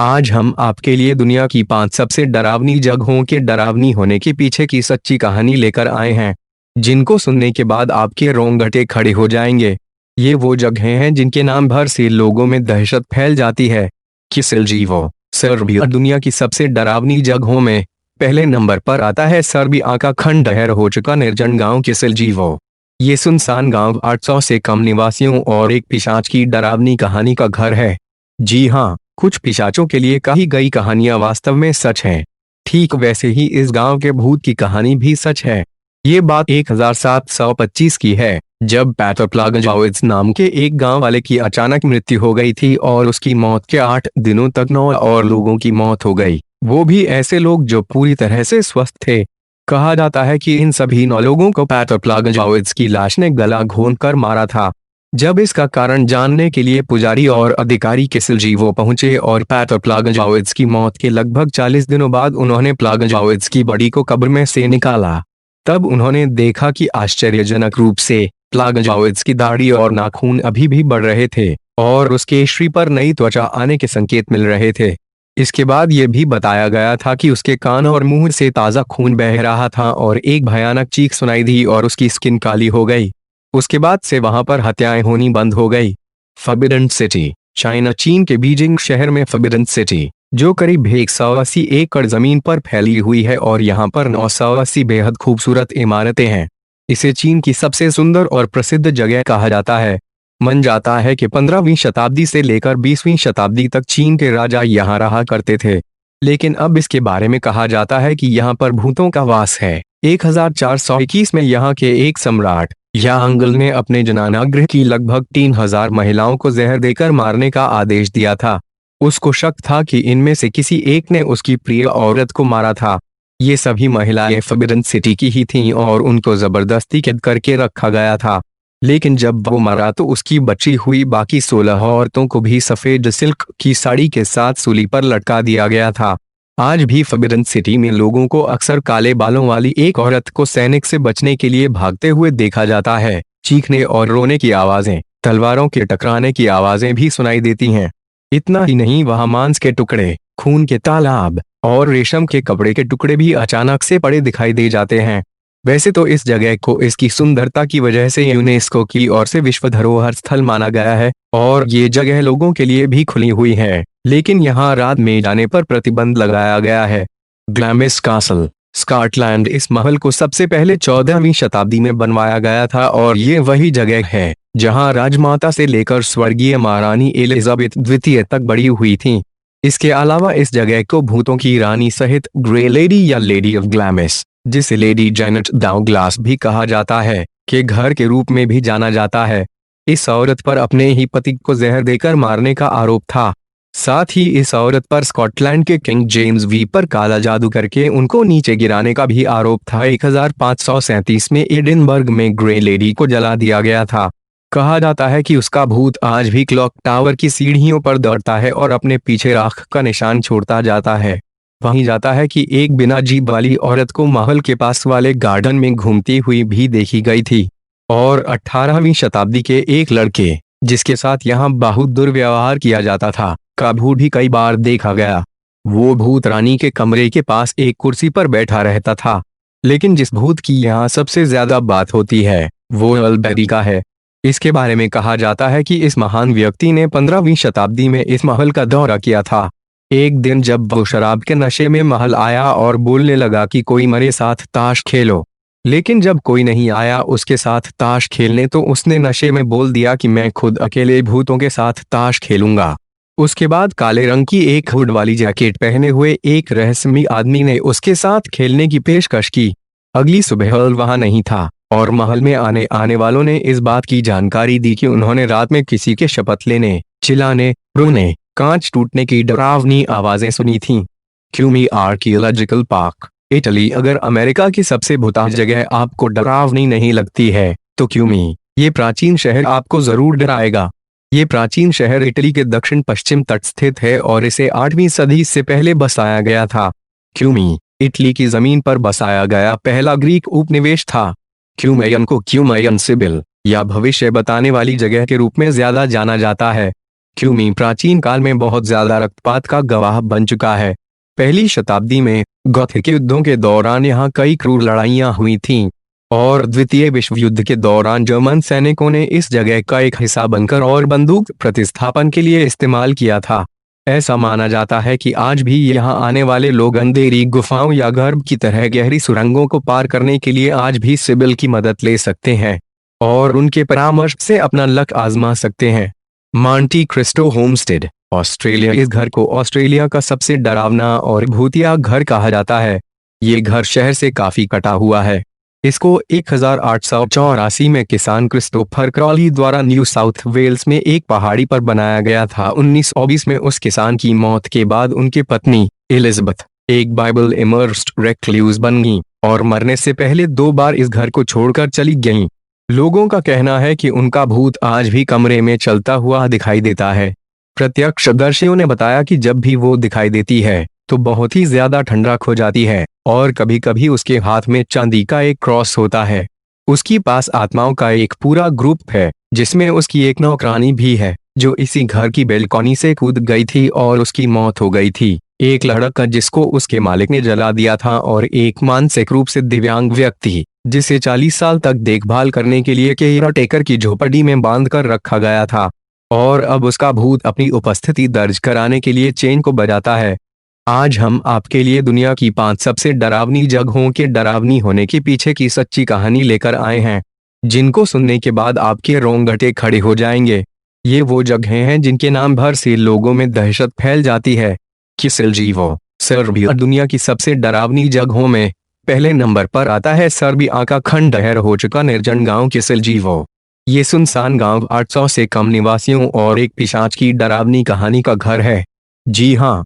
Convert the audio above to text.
आज हम आपके लिए दुनिया की 5 सबसे डरावनी जगहों के डरावनी होने के पीछे की सच्ची कहानी लेकर आए हैं, जिनको सुनने के बाद आपके रोंगटे खड़े हो जाएंगे। ये वो जगहें हैं जिनके नाम भर से लोगों में दहशत फैल जाती है। किसिलजीवो, सर्बिया। दुनिया की सबसे डरावनी जगहों में पहले नंबर पर आता है सर्बिया का खंडहर हो चुका निर्जन गांव किसिलजीवो। ये सुनसान गांव 800 से कम निवासियों और एक पिशाच की डरावनी कहानी का घर है। जी हाँ, कुछ पिशाचों के लिए कही गई कहानियां वास्तव में सच हैं। ठीक वैसे ही इस गांव के भूत की कहानी भी सच है। ये बात 1725 की है, जब पैटर प्लागंजाविट्ज नाम के एक गांव वाले की अचानक मृत्यु हो गई थी और उसकी मौत के 8 दिनों तक 9 और लोगों की मौत हो गई, वो भी ऐसे लोग जो पूरी तरह से स्वस्थ थे। कहा जाता है कि इन सभी 9 लोगों को पैटर प्लागंजाविट्ज की लाश ने गला घोंट कर मारा था। जब इसका कारण जानने के लिए पुजारी और अधिकारी किसिलजीवो पहुंचे और पैटर प्लागंजाविट्ज की मौत के लगभग 40 दिनों बाद उन्होंने प्लागंजाविट्ज की बॉडी को कब्र में से निकाला, तब उन्होंने देखा कि आश्चर्यजनक रूप से प्लागंजाविट्ज की दाढ़ी और नाखून अभी भी बढ़ रहे थे और उसके शरीर पर नई त्वचा आने के संकेत मिल रहे थे। इसके बाद यह भी बताया गया था कि उसके कान और मुंह से ताजा खून बह रहा था और एक भयानक चीख सुनाई दी और उसकी स्किन काली हो गई। उसके बाद से वहां पर हत्याएं होनी बंद हो गई। Forbidden city, China. चीन के बीजिंग शहर में फॉरबिडन सिटी, जो करीब 180 एकड़ जमीन पर फैली हुई है और यहां पर 980 बेहद खूबसूरत इमारतें हैं। इसे चीन की सबसे सुंदर और प्रसिद्ध जगह कहा जाता है। मन जाता है कि 15वीं शताब्दी से लेकर 20वीं शताब्दी तक चीन के राजा यहाँ रहा करते थे, लेकिन अब इसके बारे में कहा जाता है कि यहाँ पर भूतों का वास है। 1421 में यहाँ के एक सम्राट यांगल ने अपने जनानागृह की लगभग 3000 महिलाओं को जहर देकर मारने का आदेश दिया था। उसको शक था कि इनमें से किसी एक ने उसकी प्रिय औरत को मारा था। ये सभी महिलाएं फॉरबिडन सिटी की ही थीं और उनको जबरदस्ती कैद करके रखा गया था। लेकिन जब वो मरा तो उसकी बची हुई बाकी 16 औरतों को भी सफेद सिल्क की साड़ी के साथ सूली पर लटका दिया गया था। आज भी फॉरबिडन सिटी में लोगों को अक्सर काले बालों वाली एक औरत को सैनिक से बचने के लिए भागते हुए देखा जाता है। चीखने और रोने की आवाजें, तलवारों के टकराने की आवाजें भी सुनाई देती हैं। इतना ही नहीं, वहां मांस के टुकड़े, खून के तालाब और रेशम के कपड़े के टुकड़े भी अचानक से पड़े दिखाई दे जाते हैं। वैसे तो इस जगह को इसकी सुंदरता की वजह से यूनेस्को की ओर से विश्व धरोहर स्थल माना गया है और ये जगह लोगों के लिए भी खुली हुई है, लेकिन यहाँ रात में जाने पर प्रतिबंध लगाया गया है। ग्लैमिस कासल, स्कॉटलैंड। इस महल को सबसे पहले 14वीं शताब्दी में बनवाया गया था और ये वही जगह है जहाँ राजमाता से लेकर स्वर्गीय महारानी एलिजाबेथ द्वितीय तक बड़ी हुई थी। इसके अलावा इस जगह को भूतों की रानी सहित ग्रे लेडी या लेडी ऑफ ग्लैमिस, जिसे लेडी जैनेट डाउग्लास भी कहा जाता है, के घर के रूप में भी जाना जाता है। इस औरत पर अपने ही पति को जहर देकर मारने का आरोप था। साथ ही इस औरत पर स्कॉटलैंड के किंग जेम्स वी पर काला जादू करके उनको नीचे गिराने का भी आरोप था। 1537 में एडिनबर्ग में ग्रे लेडी को जला दिया गया था। कहा जाता है कि उसका भूत आज भी क्लॉक टावर की सीढ़ियों पर दौड़ता है और अपने पीछे राख का निशान छोड़ता जाता है। वहीं जाता है कि एक बिना जीभ वाली औरत को महल के पास वाले गार्डन में घूमती हुई भी देखी गई थी और 18वीं शताब्दी के एक लड़के, जिसके साथ यहाँ बहुत दुर्व्यवहार किया जाता था, का भूत भी कई बार देखा गया। वो भूत रानी के कमरे के पास एक कुर्सी पर बैठा रहता था। लेकिन जिस भूत की यहाँ सबसे ज्यादा बात होती है वो अल्बेरी का है। इसके बारे में कहा जाता है कि इस महान व्यक्ति ने 15वीं शताब्दी में इस महल का दौरा किया था। एक दिन जब वो शराब के नशे में महल आया और बोलने लगा कि कोई मेरे साथ ताश खेलो, लेकिन जब कोई नहीं आया उसके साथ ताश खेलने तो उसने नशे में बोल दिया कि मैं खुद अकेले भूतों के साथ ताश खेलूंगा। उसके बाद काले रंग की एक हुड वाली जैकेट पहने हुए एक रहस्यमयी आदमी ने उसके साथ खेलने की पेशकश की। अगली सुबह वहां नहीं था और महल में आने वालों ने इस बात की जानकारी दी कि उन्होंने रात में किसी के शपथ लेने, चिल्लाने, रोने, कांच टूटने की डरावनी आवाजें सुनी थीं। क्यूमी आर्कियोलॉजिकल पार्क, इटली। अगर अमेरिका की सबसे भूताश जगह आपको डरावनी नहीं लगती है तो क्यूमी, ये प्राचीन शहर आपको जरूर डराएगा। ये प्राचीन शहर इटली के दक्षिण पश्चिम तट स्थित है और इसे 8वीं सदी से पहले बसाया गया था। क्यूमी, इटली की जमीन पर बसाया गया पहला ग्रीक उपनिवेश था। क्यूमेयन को क्यूमेयन सिबिल या भविष्य बताने वाली जगह के रूप में ज्यादा जाना जाता है। क्यूमी प्राचीन काल में बहुत ज्यादा रक्तपात का गवाह बन चुका है। पहली शताब्दी में गॉथिक युद्धों के दौरान यहाँ कई क्रूर लड़ाइयाँ हुई थीं और द्वितीय विश्व युद्ध के दौरान जर्मन सैनिकों ने इस जगह का एक हिस्सा बनकर और बंदूक प्रतिस्थापन के लिए इस्तेमाल किया था। ऐसा माना जाता है कि आज भी यहाँ आने वाले लोग अंधेरी गुफाओं या गर्भ की तरह गहरी सुरंगों को पार करने के लिए आज भी सिबिल की मदद ले सकते हैं और उनके परामर्श से अपना लक आजमा सकते हैं। Monte Cristo Homestead, Australia. इस घर को ऑस्ट्रेलिया का सबसे डरावना और भूतिया घर कहा जाता है। ये घर शहर से काफी कटा हुआ है। इसको 1884 में किसान क्रिस्टोफर क्रॉली द्वारा न्यू साउथ वेल्स में एक पहाड़ी पर बनाया गया था। 1920 में उस किसान की मौत के बाद उनकी पत्नी एलिजाबेथ एक बाइबल इमर्स्ड रेक्लूज बन गई और मरने से पहले 2 बार इस घर को छोड़कर चली गईं। लोगों का कहना है कि उनका भूत आज भी कमरे में चलता हुआ दिखाई देता है। प्रत्यक्षदर्शियों ने बताया कि जब भी वो दिखाई देती है तो बहुत ही ज्यादा ठंडक हो जाती है और कभी कभी उसके हाथ में चांदी का एक क्रॉस होता है। उसके पास आत्माओं का एक पूरा ग्रुप है जिसमें उसकी एक नौकरानी भी है जो इसी घर की बेलकॉनी से कूद गई थी और उसकी मौत हो गई थी। एक लड़का जिसको उसके मालिक ने जला दिया था और एक मानसिक रूप से दिव्यांग व्यक्ति जिसे 40 साल तक देखभाल करने के लिए केयर टेकर की झोपड़ी में बांध कर रखा गया था और अब उसका भूत अपनी उपस्थिति दर्ज कराने के लिए चेन को बजाता है। आज हम आपके लिए दुनिया की 5 सबसे डरावनी जगहों के डरावनी होने के पीछे की सच्ची कहानी लेकर आए हैं, जिनको सुनने के बाद आपके रोंगटे खड़े हो जाएंगे। ये वो जगहें हैं जिनके नाम भर से लोगों में दहशत फैल जाती है। किसिलजीवो, सर्बिया। दुनिया की सबसे डरावनी जगहों में पहले नंबर पर आता है सर्बिया का खंडहर हो चुका निर्जन गांव किसिलजीवो। ये सुनसान गांव 800 से कम निवासियों और एक पिशाच की डरावनी कहानी का घर है। जी हाँ,